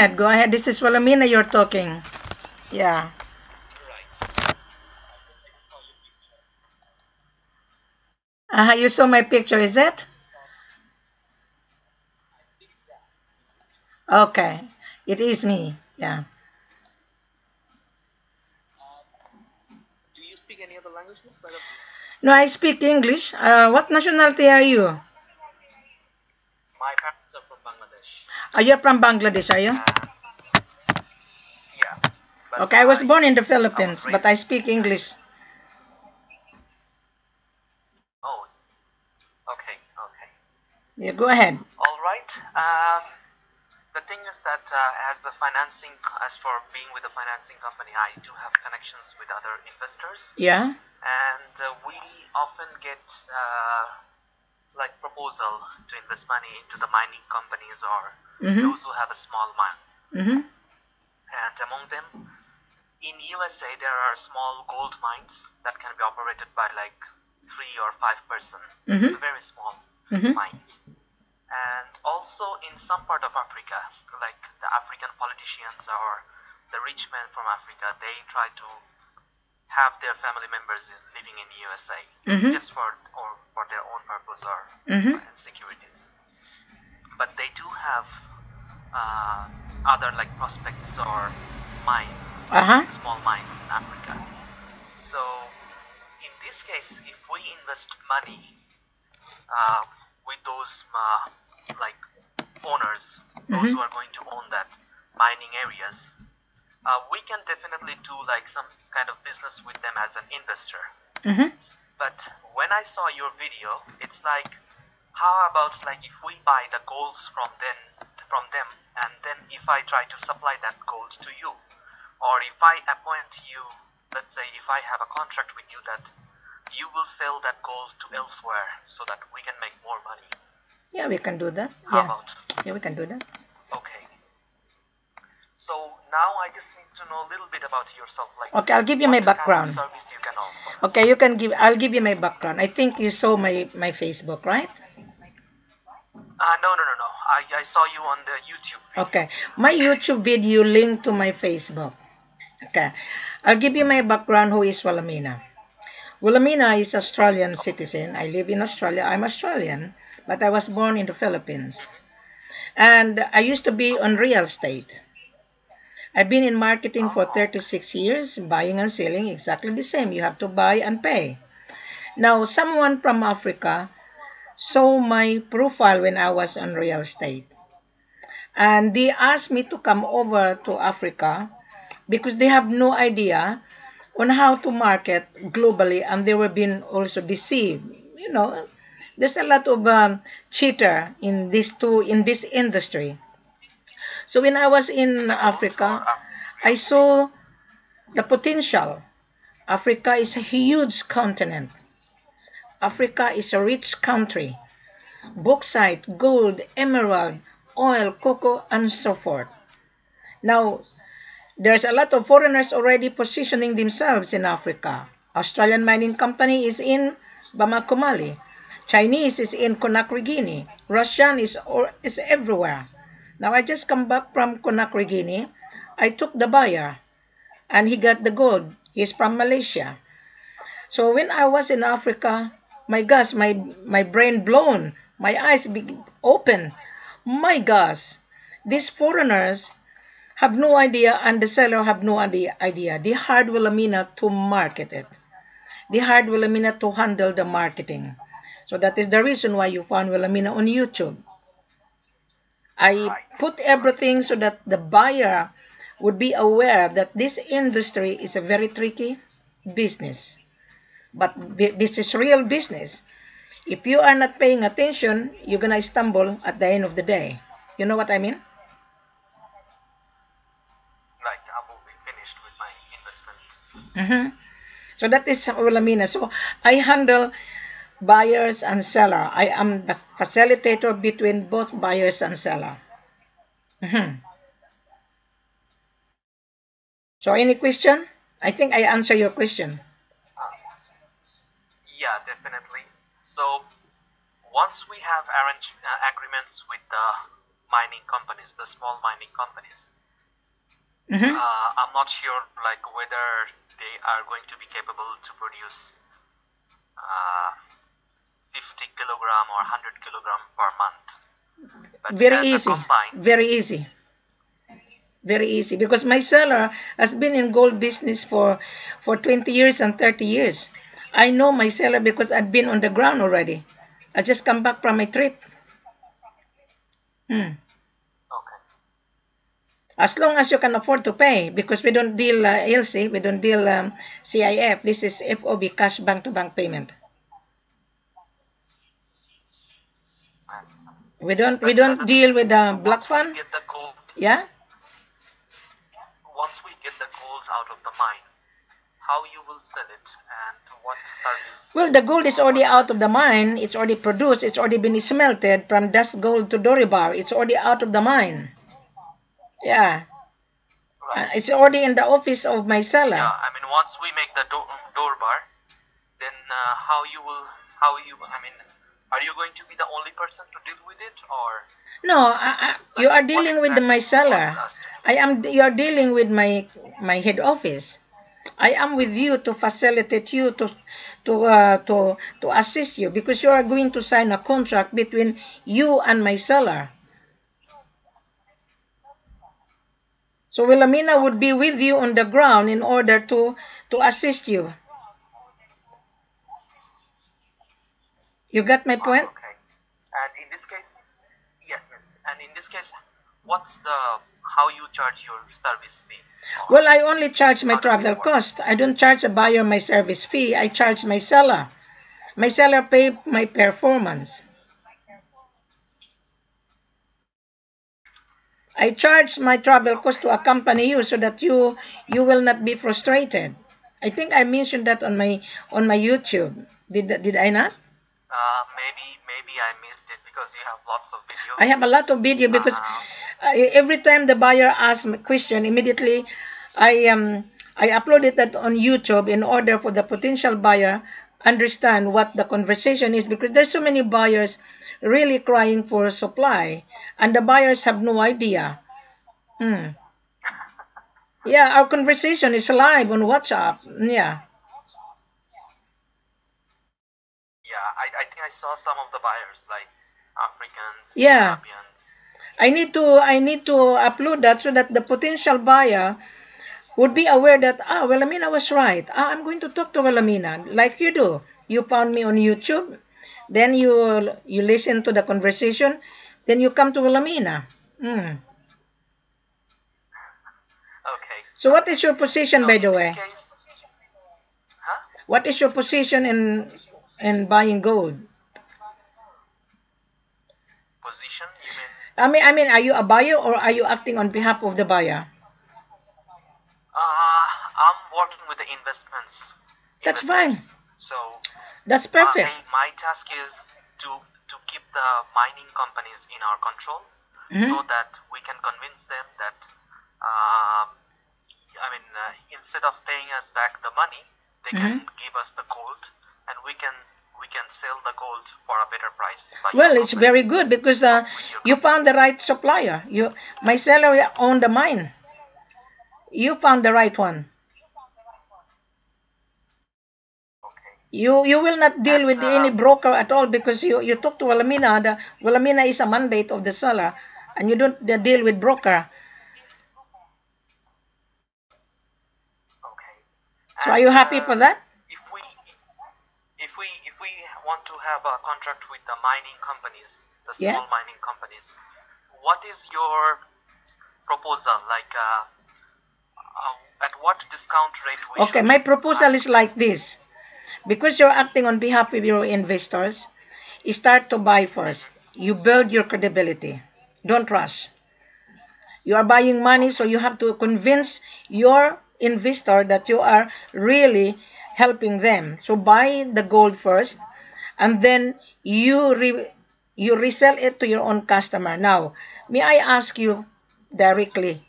ahead. Go ahead. This is Wilhelmina. You're talking. Yeah. You saw my picture, is it? Okay. It is me. Yeah. No, I speak English. What nationality are you? Are you from Bangladesh, are you? Okay, I was born in the Philippines, but I speak English. Yeah, go ahead. Yeah. Mm-hmm. Mm-hmm. Mm-hmm. Mm-hmm. Mm-hmm. Mm-hmm. Uh-huh. Mm-hmm. Mm-hmm. Yeah, we can do that. Yeah. Yeah, we can do that. Okay, I'll give you my background. Okay, you can give. I'll give you my background. I think you saw my Facebook, right? Okay, my YouTube video linked to my Facebook. Okay, I'll give you my background. Who is Wilhelmina? Wilhelmina is Australian citizen. I live in Australia. I'm Australian, but I was born in the Philippines. And I used to be on real estate. I've been in marketing for 36 years, buying and selling exactly the same. You have to buy and pay. Now, someone from Africa saw my profile when I was on real estate. And they asked me to come over to Africa because they have no idea on how to market globally and they were being also deceived. You know, there's a lot of cheater in this industry. So when I was in Africa, I saw the potential. Africa is a huge continent. Africa is a rich country. Bauxite, gold, emerald, oil, cocoa, and so forth. Now, there's a lot of foreigners already positioning themselves in Africa. Australian mining company is in Bamako, Mali. Chinese is in Conakry, Guinea. Russian is everywhere. Now I just come back from Conakry, Guinea. I took the buyer and he got the gold. He's from Malaysia. So when I was in Africa, my gosh, my brain blown. My eyes open. My gosh, these foreigners have no idea and the seller have no idea. They hired Wilhelmina to market it. They hired Wilhelmina to handle the marketing. So that is the reason why you found Wilhelmina on YouTube. I put everything so that the buyer would be aware that this industry is a very tricky business. But this is real business. If you are not paying attention, you're going to stumble at the end of the day. You know what I mean? Mm-hmm. So that is Wilhelmina. So I handle buyers and seller. I am the facilitator between both buyers and seller. Mm-hmm. So any question? I think I answer your question. mining companies, the small mining companies. Mm-hmm. I'm not sure like whether they are going to be capable to produce uh, 50 kilogram or 100 kilogram per month. But Very as a easy. combine, Very easy. Very easy because my seller has been in gold business for 20 years and 30 years. I know my seller because I've been on the ground already. I just come back from my trip. Hmm. okay, As long as you can afford to pay, because we don't deal LC, we don't deal CIF. This is FOB, cash bank to bank payment. I understand. We But don't the thing deal is, with the black once we fund. get the gold, Yeah. once we get the gold out of the mine, how you will sell it and what service Well, the gold is or already what out of the service? mine. It's already produced. It's already been smelted from dust gold to dore bar. It's already out of the mine. Yeah. Right. It's already in the office of my seller. Yeah, I mean, once we make the door bar, then I mean, are you going to be the only person to deal with it, or No, you like are what dealing with my exactly you want seller. us to do? You are dealing with my head office. I am with you to facilitate you to assist you because you are going to sign a contract between you and my seller. So Wilhelmina would Okay, be with you on the ground in order to assist you. You got my point? okay. And in this case, yes, miss. And in this case, what's the how you charge your service fee, or Well, I only charge my how does it travel work? cost. I don't charge a buyer my service fee. I charge my seller. My seller pay my performance. I charge my travel cost Okay. to accompany you so that you will not be frustrated. I think I mentioned that on my YouTube. Did I not? Maybe I missed it because you have lots of I videos. have a lot of video because Uh, every time the buyer asks me a question, immediately I uploaded that on YouTube in order for the potential buyer understand what the conversation is because there's so many buyers really crying for supply and the buyers have no idea. Hmm. Yeah, our conversation is live on WhatsApp. Yeah. yeah, I think I saw some of the buyers like Africans, Yeah. Europeans. I need to upload that so that the potential buyer would be aware that Wilhelmina was right. I'm going to talk to Wilhelmina like you do. You found me on YouTube, then you listen to the conversation, then you come to Wilhelmina. Hmm. Okay, So what okay. is your position So by in the this way? case, huh? What is your position in buying gold? Position? You mean? Are you a buyer or are you acting on behalf of the buyer? I'm working with the That's fine. investors. So That's perfect. my task is to keep the mining companies in our control, Mhm. so that we can convince them that, uh, instead of paying us back the money, they Mhm. can give us the gold, and we can sell the gold for a better price by your Well, it's company, very good because with your you company. found the right supplier. My seller owned the mine. You found the right one. Okay. You will not deal And with any broker at all because you talk to Wilhelmina. The Wilhelmina is a mandate of the seller, and you don't deal with broker. okay. So are And you happy for that? if we if we want to have a contract with the mining companies, the Yeah. small mining companies, what is your proposal? Like, at what discount rate we Okay, should my proposal ask is them? like this. Because you're acting on behalf of your investors, you start to buy first. Hmm. You build your credibility. Don't rush. You are buying money, so Okay. you have to convince your investor that you are really helping them. So buy the gold first, and then you resell it to your own customer. Now, may I ask you directly,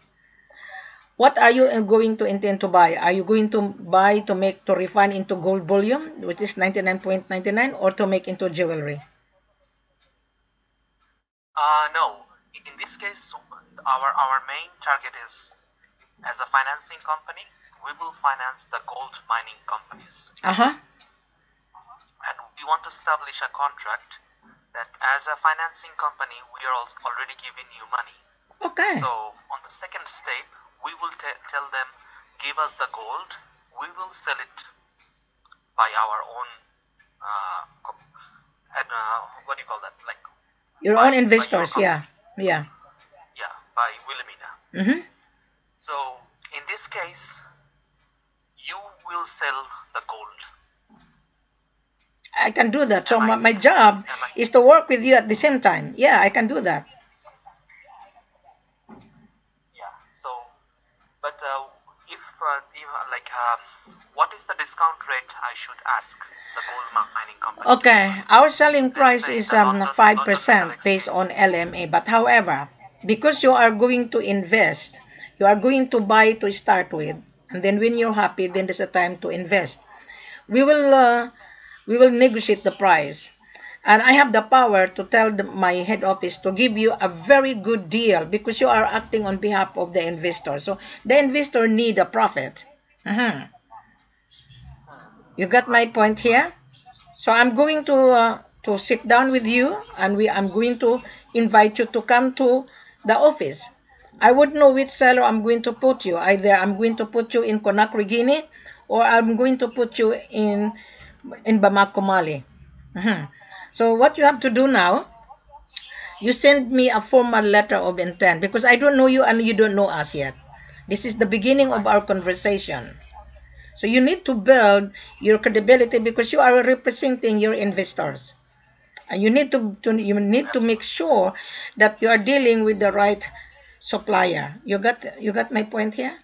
what are you going to intend to buy? Are you going to buy to refine into gold bullion, which is 99.99, or to make into jewelry? No. In this this case, our main target is, as a financing company, we will finance the gold mining companies. And we want to establish a contract that as a financing company, we are already giving you money. Okay. So on the second step, we will tell them, give us the gold, we will sell it by our own, what do you call that? Like your own investors, yeah. Yeah, by Wilhelmina. So in this case, you will sell the gold. I can do that. So my job is to work with you at the same time. Yeah, I can do that. Yeah. So, but if what is the discount rate I should ask the gold mining company? Okay, our selling price is 5% based on LMA. But however, because you are going to invest, you are going to buy to start with, and then when you're happy, then there's a time to invest. We will negotiate the price, and I have the power to tell my head office to give you a very good deal because you are acting on behalf of the investor. So the investor need a profit. You got my point here. So I'm going to sit down with you, and I'm going to invite you to come to the office. I would know which seller I'm going to put you. Either I'm going to put you in Conakry, Guinea, or I'm going to put you in Bamako, Mali. So what you have to do now, you send me a formal letter of intent because I don't know you and you don't know us yet. This is the beginning of our conversation. So you need to build your credibility because you are representing your investors. And you need to make sure that you are dealing with the right supplier. You got my point here?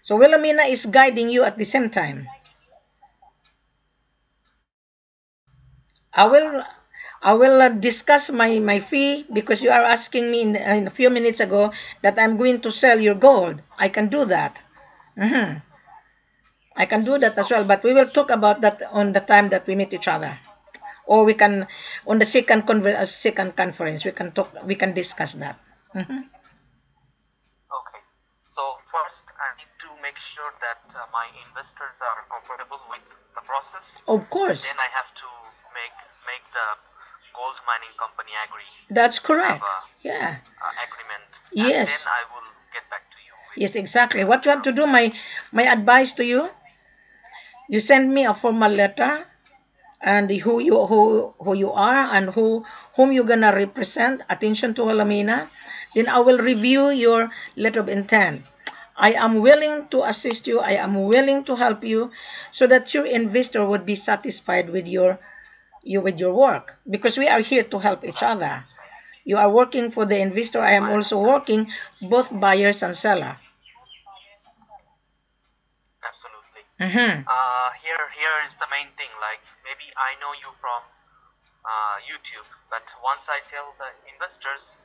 So Wilhelmina is guiding you at the same time. I will discuss my fee because you are asking me in a few minutes ago that I'm going to sell your gold. I can do that. I can do that as well, but we will talk about that on the time that we meet each other, or we can on the second conference we can discuss that. Okay. So first, I need to make sure that my investors are comfortable with the process. Of course. Then I have to make the gold mining company agree. That's correct. Have agreement. Yes. And then I will get back to you. Yes, exactly. What you have to do, my advice to you, you send me a formal letter and who you are and whom you're gonna represent. Attention to Wilhelmina. Then I will review your letter of intent. I am willing to assist you. I am willing to help you, so that your investor would be satisfied with your work, because we are here to help each other. You are working for the investor. I am also working both buyers and seller. Absolutely. Here is the main thing. Like, maybe I know you from YouTube, but once I tell the investors,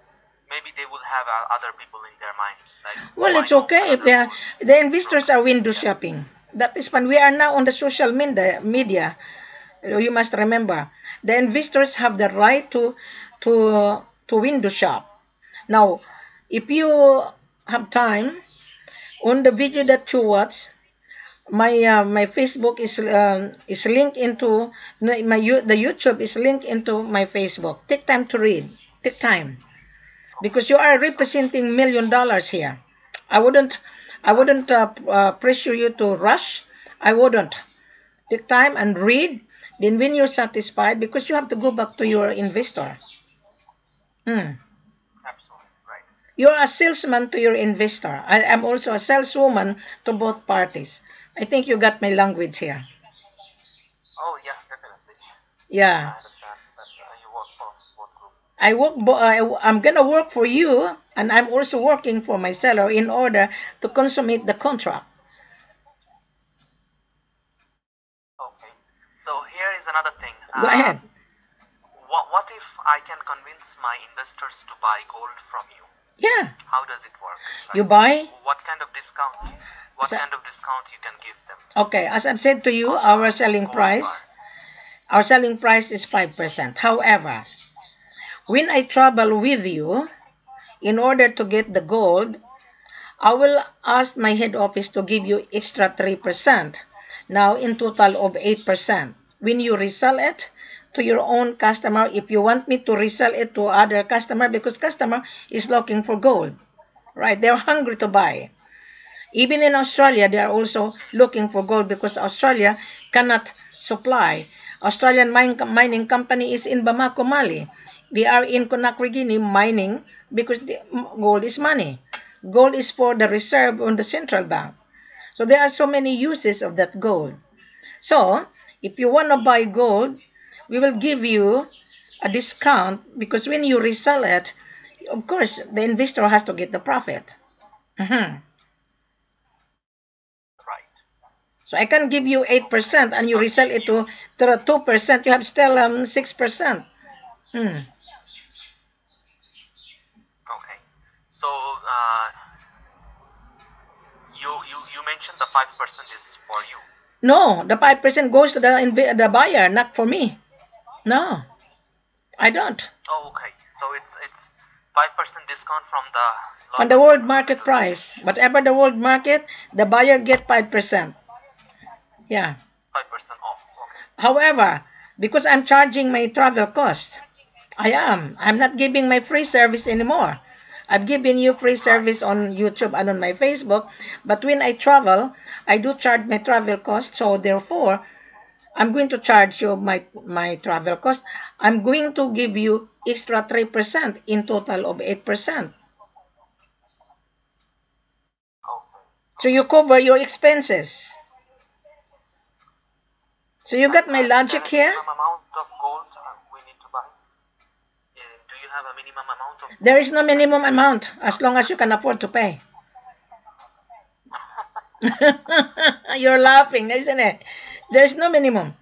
maybe they will have other people in their mind. Like, well, it's okay if the investors are window shopping. That is fun. We are now on the social media. You must remember, the investors have the right to window shop. Now, if you have time, on the video that you watch, my Facebook is linked into the YouTube is linked into my Facebook. Take time to read. Take time, because you are representing $1 million here. I wouldn't pressure you to rush. I wouldn't. Take time and read. Then when you're satisfied, because you have to go back to your investor. Absolutely right. You're a salesman to your investor. I am also a saleswoman to both parties. I think you got my language here. Oh yeah, definitely. Yeah. I understand that you work for both groups. I'm gonna work for you, and I'm also working for my seller in order to consummate the contract. Okay. So here is another thing. Go ahead. What if I can convince my investors to buy gold from you? Yeah. How does it work? You buy? What kind of discount? What kind of discount you can give them? Okay, as I've said to you, our selling price is 5%. However, when I travel with you, in order to get the gold, I will ask my head office to give you extra 3%. Now, in total of 8%. When you resell it to your own customer, if you want me to resell it to other customer, because customer is looking for gold, right? They're hungry to buy. Even in Australia, they are also looking for gold because Australia cannot supply. Australian mining company is in Bamako, Mali. We are in Conakry, Guinea mining because the gold is money. Gold is for the reserve on the central bank. So there are so many uses of that gold. So if you want to buy gold, we will give you a discount because when you resell it, of course, the investor has to get the profit. Right. So I can give you 8% and you resell it to 2%. You have still 6%. Okay. So you mentioned the 5% is for you. No, the 5% goes to the buyer, not for me. No, I don't. Oh, okay. So it's 5% discount from the world market price. Whatever the world market, the buyer get 5%. Yeah. 5% off. Okay. However, because I'm charging my travel cost, I'm not giving my free service anymore. I've given you free service on YouTube and on my Facebook, but when I travel, I do charge my travel cost. So therefore, I'm going to charge you my travel cost. I'm going to give you extra 3% in total of 8%. So you cover your expenses. So you got my logic here? Amount of gold we need to buy? Do you have a minimum amount of gold? There is no minimum amount as long as you can afford to pay. You're laughing, isn't it? There is no minimum.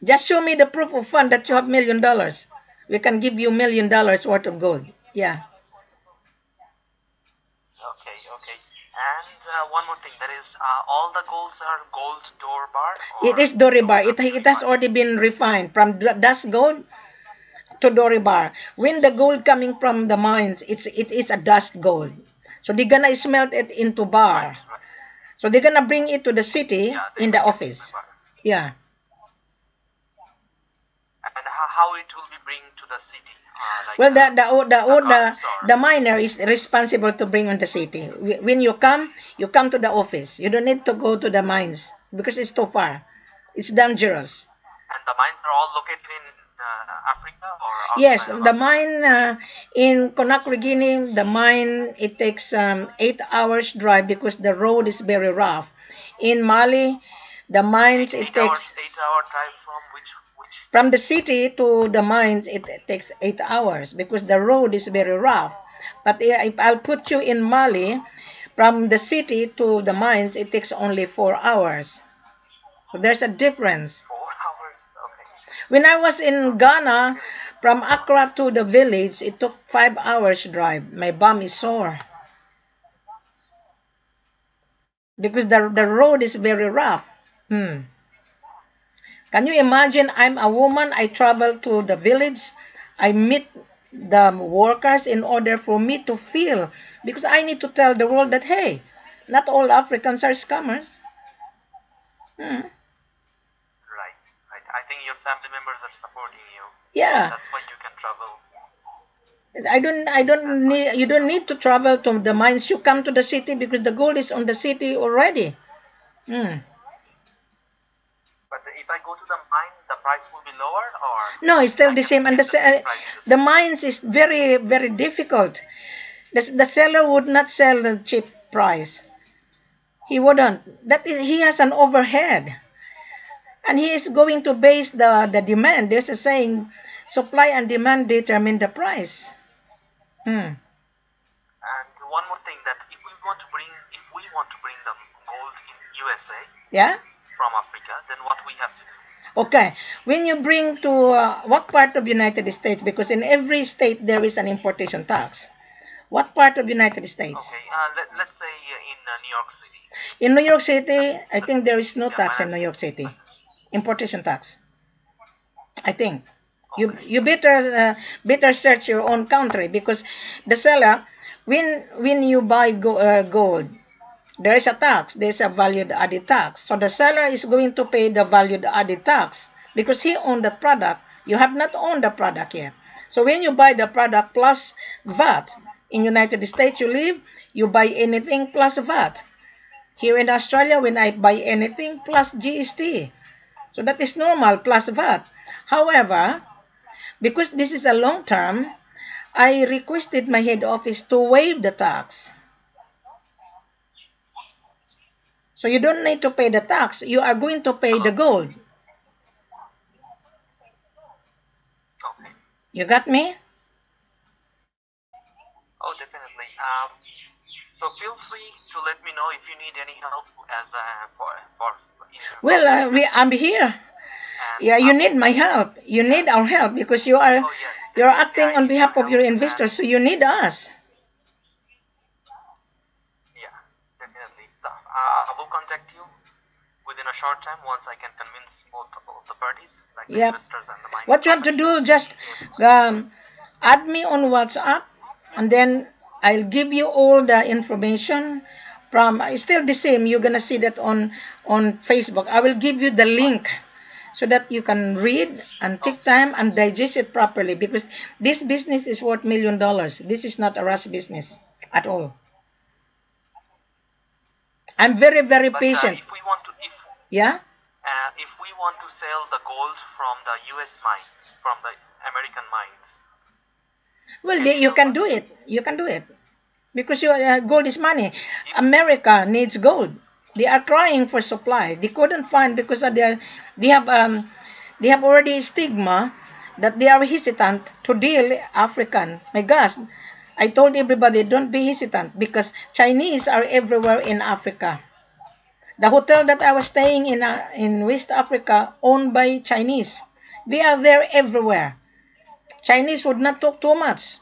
Just show me the proof of fund that you have $1 million. We can give you $1 million worth of gold. Yeah. Okay. And one more thing, that is, all the golds are gold dore bar? It is dore bar. It has already been refined from dust gold to dore bar. When the gold coming from the mines, it is a dust gold. So they're gonna smelt it into bar. Right. So they're gonna bring it to the city in the office. Yeah. And how it will be bring to the city? Well, the miner is responsible to bring on the city. When you come to the office. You don't need to go to the mines because it's too far. It's dangerous. And the mines are all located in Africa or? Yes, the mine in Conakry, Guinea, the mine, it takes 8 hours drive because the road is very rough. In Mali, the mines, it takes 8-hour drive from which? From the city to the mines, it takes 8 hours because the road is very rough. But if I'll put you in Mali, from the city to the mines, it takes only 4 hours. So there's a difference. 4 hours, okay. When I was in Ghana, from Accra to the village, it took 5 hours drive. My bum is sore. Because the road is very rough. Can you imagine, I'm a woman, I travel to the village, I meet the workers in order for me to feel, because I need to tell the world that, hey, not all Africans are scammers. Right. I think your family members are supporting you. Yeah. That's why you can travel. You don't need to travel to the mines. You come to the city because the gold is on the city already. But if I go to the mine, the price will be lower, or? No, it's still the same. And the mines is very, very difficult. The seller would not sell the cheap price. He wouldn't. He has an overhead. And he is going to base the demand. There's a saying, supply and demand determine the price. And one more thing, that if we want to bring the gold in USA, yeah, from Africa, then what we have to do? Okay, when you bring to what part of United States? Because in every state there is an importation tax. What part of United States? Okay, let's say in New York City. In New York City, I think there is no tax in New York City. Importation tax, I think. You better search your own country, because the seller, when you buy gold, there is a tax. There is a value added tax. So the seller is going to pay the value added tax because he owned the product. You have not owned the product yet. So when you buy the product plus VAT, in United States you live, you buy anything plus VAT. Here in Australia, when I buy anything plus GST. So that is normal, plus VAT. However, because this is a long term, I requested my head office to waive the tax. So you don't need to pay the tax. You are going to pay the gold. Okay. You got me? Oh, definitely. So feel free to let me know if you need any help as Well, I'm here. Yeah, you need my help. You need our help because you're acting on behalf of your investors, so you need us. Yeah, definitely. So, I will contact you within a short time once I can convince both of the parties, like the investors and the mining. What you have to do, just add me on WhatsApp, and then I'll give you all the information. It's still the same. You're gonna see that on Facebook. I will give you the link so that you can read and take time and digest it properly, because this business is worth $1 million. This is not a rush business at all. I'm very, very patient. If we want to, if we want to sell the gold from the U.S. mine, from the American mines, well, you can do it. You can do it because gold is money. America needs gold. They are crying for supply. They couldn't find because they have already a stigma that they are hesitant to deal African. My gosh, I told everybody, don't be hesitant because Chinese are everywhere in Africa. The hotel that I was staying in West Africa owned by Chinese. They are there everywhere. Chinese would not talk too much.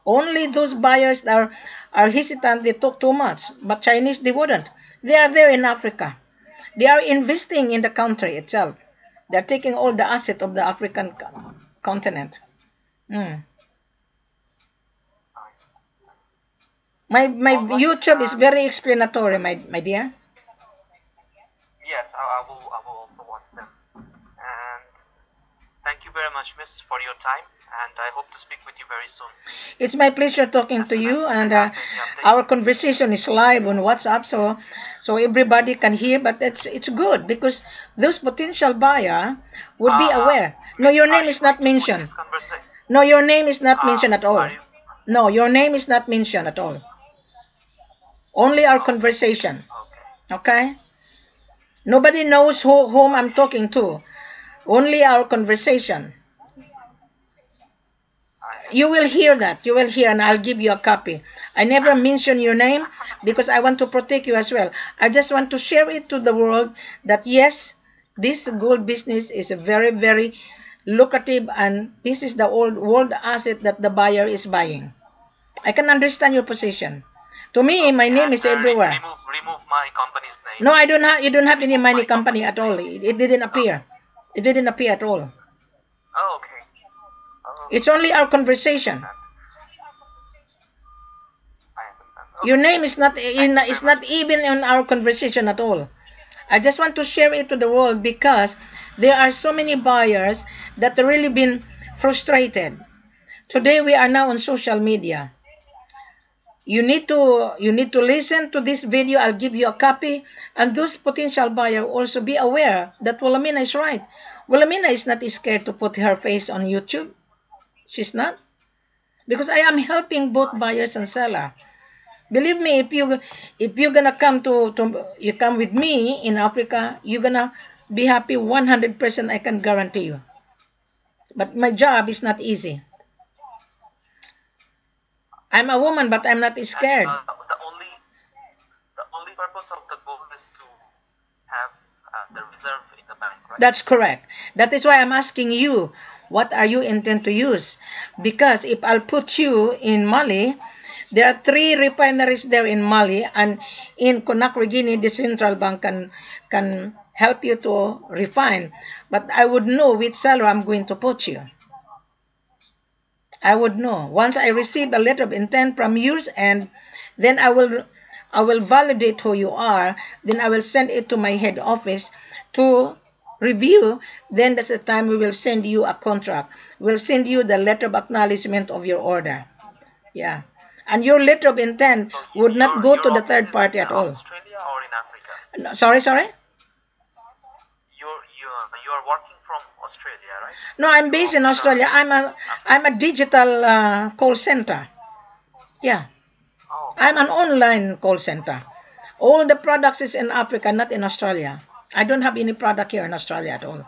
Only those buyers that are hesitant, they talk too much. But Chinese, they wouldn't. They are there in Africa. They are investing in the country itself. They are taking all the assets of the African continent. My YouTube is very explanatory, my dear. Yes, I will also watch them. And thank you very much, Miss, for your time. And I hope to speak with you very soon. It's my pleasure talking to you, and our conversation is live on WhatsApp, so everybody can hear. But it's good because those potential buyer would be aware. No, your name is not mentioned. No, your name is not mentioned at all. No, your name is not mentioned at all. Only our conversation. Okay? Nobody knows whom I'm talking to. Only our conversation. You will hear that. You will hear, and I'll give you a copy. I never mention your name because I want to protect you as well. I just want to share it to the world that yes, this gold business is a very, very lucrative, and this is the old world asset that the buyer is buying. I can understand your position. To me, my name is everywhere. Remove my company's name. No, I don't have. You don't have any money company at all. It didn't appear. It didn't appear at all. Oh, okay. It's only our conversation. Your name is not even on our conversation at all. I just want to share it to the world because there are so many buyers that have really been frustrated. Today we are now on social media. You need to listen to this video. I'll give you a copy, and those potential buyers also be aware that Wilhelmina is right. Wilhelmina is not scared to put her face on YouTube. She's not, because I am helping both buyers and seller. Believe me, if you're gonna come you come with me in Africa, you're gonna be happy 100%. I can guarantee you. But my job is not easy. I'm a woman, but I'm not scared. The only purpose of the gold is to have the reserve in the bank, right? That's correct. That is why I'm asking you, what are you intend to use? Because if I'll put you in Mali, there are 3 refineries there in Mali, and in Conakry, Guinea, the central bank can help you to refine. But I would know which seller I'm going to put you. I would know. Once I receive a letter of intent from yours, and then I will validate who you are, then I will send it to my head office to review. Then that's the time we will send you a contract. We'll send you the letter of acknowledgement of your order. Yeah. And your letter of intent would not go to the third party at all. Australia or in Africa? No, sorry? You're working from Australia, right? No, I'm based in Australia. I'm a digital call center. Yeah. Oh, I'm an online call center. All the products is in Africa, not in Australia. I don't have any product here in Australia at all.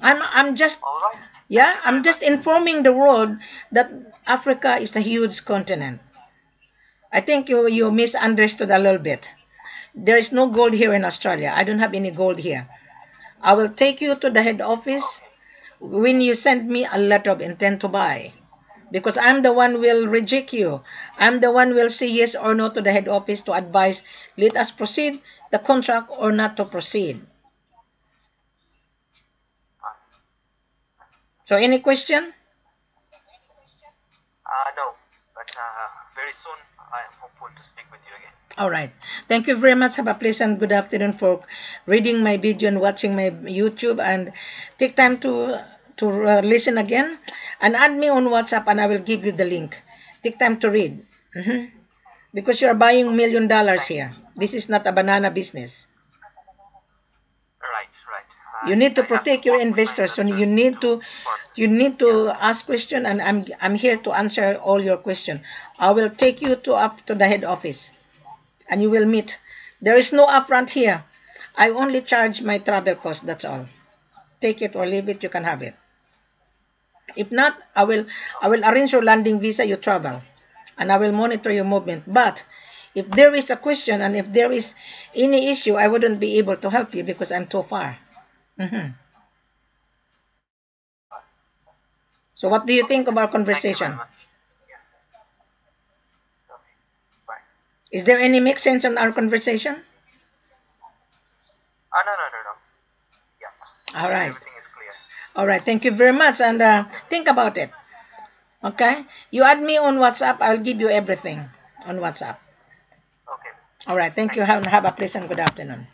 I'm just all right. Yeah, I'm just informing the world that Africa is a huge continent. I think you misunderstood a little bit. There is no gold here in Australia. I don't have any gold here. I will take you to the head office when you send me a letter of intent to buy. Because I'm the one will reject you. I'm the one will say yes or no to the head office to advise, let us proceed the contract or not to proceed. So any question? No, but very soon I am hopeful to speak with you again. All right. Thank you very much. Have a pleasant good afternoon for reading my video and watching my YouTube. And take time to listen again. And add me on WhatsApp and I will give you the link. Take time to read. Because you are buying $1 million here. This is not a banana business. Right. You need to protect your investors. So you need to ask questions, and I'm here to answer all your questions. I will take you up to the head office, and you will meet. There is no upfront here. I only charge my travel cost. That's all. Take it or leave it. You can have it. If not, I will arrange your landing visa. You travel, and I will monitor your movement. But if there is a question and if there is any issue, I wouldn't be able to help you because I'm too far. So what do you think of our conversation? Is there any make sense on our conversation? No. Yeah. All right. Everything is clear. All right. Thank you very much. And think about it. Okay? You add me on WhatsApp. I'll give you everything on WhatsApp. Okay. All right. Thank you. Have a pleasant good afternoon.